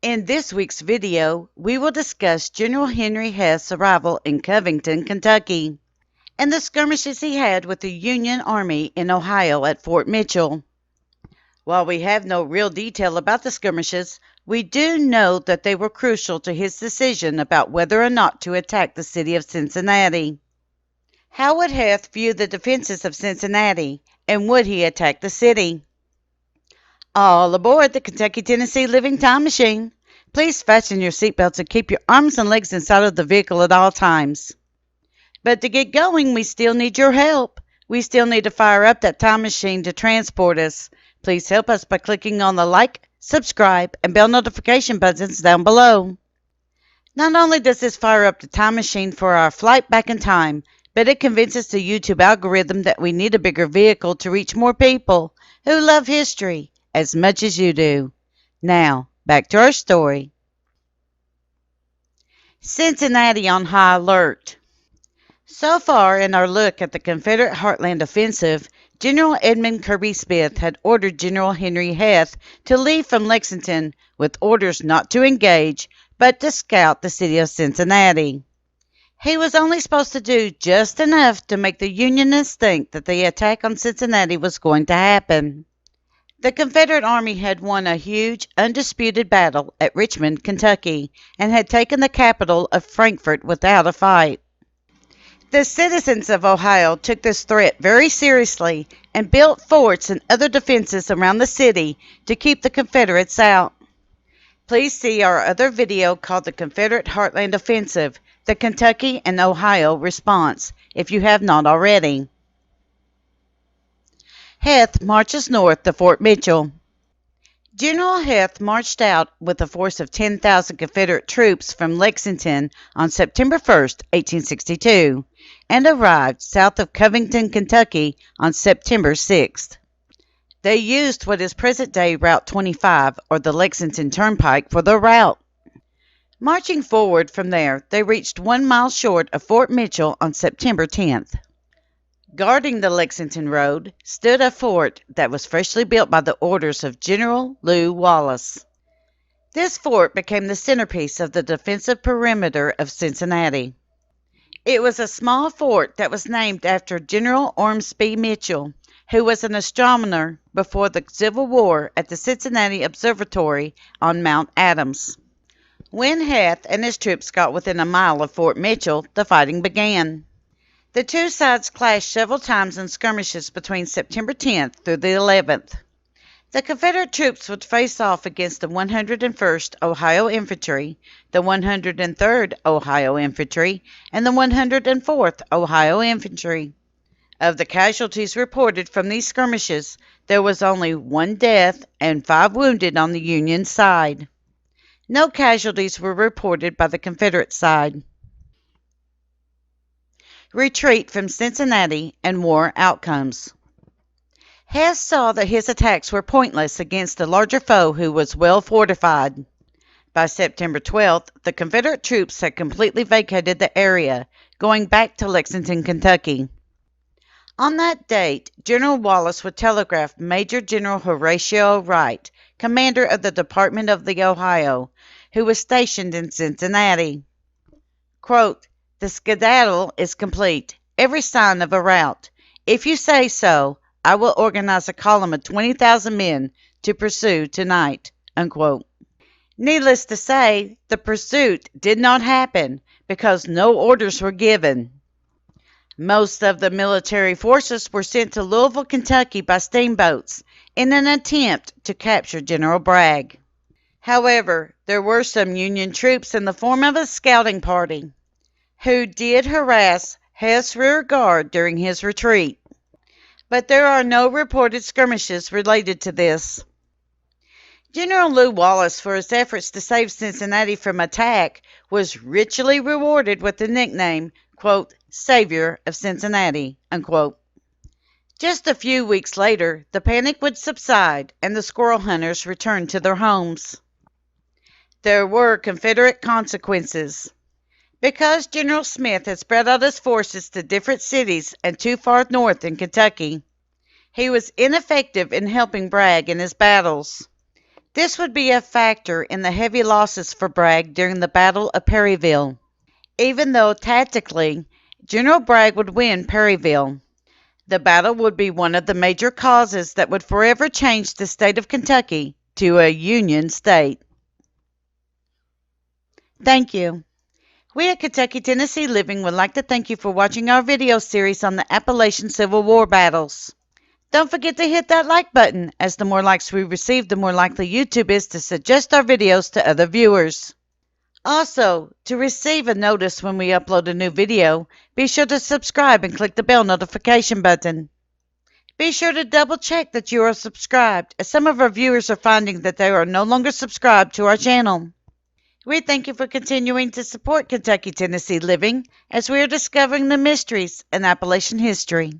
In this week's video, we will discuss General Henry Heth's arrival in Covington, Kentucky, and the skirmishes he had with the Union Army in Ohio at Fort Mitchell. While we have no real detail about the skirmishes, we do know that they were crucial to his decision about whether or not to attack the city of Cincinnati. How would Heth view the defenses of Cincinnati, and would he attack the city? All aboard the Kentucky-Tennessee Living Time Machine. Please fasten your seatbelts and keep your arms and legs inside of the vehicle at all times. But to get going, we still need your help. We still need to fire up that time machine to transport us. Please help us by clicking on the like, subscribe, and bell notification buttons down below. Not only does this fire up the time machine for our flight back in time, but it convinces the YouTube algorithm that we need a bigger vehicle to reach more people who love history as much as you do. Now, back to our story. Cincinnati on high alert. So far in our look at the Confederate Heartland offensive, General Edmund Kirby Smith had ordered General Henry Heth to leave from Lexington with orders not to engage, but to scout the city of Cincinnati. He was only supposed to do just enough to make the Unionists think that the attack on Cincinnati was going to happen. The Confederate Army had won a huge, undisputed battle at Richmond, Kentucky, and had taken the capital of Frankfort without a fight. The citizens of Ohio took this threat very seriously and built forts and other defenses around the city to keep the Confederates out. Please see our other video called The Confederate Heartland Offensive, the Kentucky and Ohio Response, if you have not already. Heth marches north to Fort Mitchell. General Heth marched out with a force of 10,000 Confederate troops from Lexington on September 1, 1862, and arrived south of Covington, Kentucky on September 6th. They used what is present-day Route 25, or the Lexington Turnpike, for their route. Marching forward from there, they reached 1 mile short of Fort Mitchell on September 10th. Guarding the Lexington Road stood a fort that was freshly built by the orders of General Lew Wallace. This fort became the centerpiece of the defensive perimeter of Cincinnati. It was a small fort that was named after General Ormsby Mitchell, who was an astronomer before the Civil War at the Cincinnati Observatory on Mount Adams. When Heth and his troops got within a mile of Fort Mitchell, the fighting began. The two sides clashed several times in skirmishes between September 10th through the 11th. The Confederate troops would face off against the 101st Ohio Infantry, the 103rd Ohio Infantry, and the 104th Ohio Infantry. Of the casualties reported from these skirmishes, there was only 1 death and 5 wounded on the Union side. No casualties were reported by the Confederate side. Retreat from Cincinnati and War Outcomes. Heth saw that his attacks were pointless against a larger foe who was well fortified. By September 12th, the Confederate troops had completely vacated the area, going back to Lexington, Kentucky. On that date, General Wallace would telegraph Major General Horatio Wright, commander of the Department of the Ohio, who was stationed in Cincinnati. Quote, "The skedaddle is complete, every sign of a rout. If you say so, I will organize a column of 20,000 men to pursue tonight." Unquote. Needless to say, the pursuit did not happen because no orders were given. Most of the military forces were sent to Louisville, Kentucky by steamboats in an attempt to capture General Bragg. However, there were some Union troops in the form of a scouting party who did harass Heth's rear guard during his retreat. But there are no reported skirmishes related to this. General Lew Wallace, for his efforts to save Cincinnati from attack, was richly rewarded with the nickname, quote, "Savior of Cincinnati," unquote. Just a few weeks later, the panic would subside and the squirrel hunters returned to their homes. There were Confederate consequences. Because General Smith had spread out his forces to different cities and too far north in Kentucky, he was ineffective in helping Bragg in his battles. This would be a factor in the heavy losses for Bragg during the Battle of Perryville. Even though tactically, General Bragg would win Perryville, the battle would be one of the major causes that would forever change the state of Kentucky to a Union state. Thank you. We at Kentucky Tennessee Living would like to thank you for watching our video series on the Appalachian Civil War battles. Don't forget to hit that like button, as the more likes we receive, the more likely YouTube is to suggest our videos to other viewers. Also, to receive a notice when we upload a new video, be sure to subscribe and click the bell notification button. Be sure to double check that you are subscribed, as some of our viewers are finding that they are no longer subscribed to our channel. We thank you for continuing to support Kentucky Tennessee Living as we are discovering the mysteries in Appalachian history.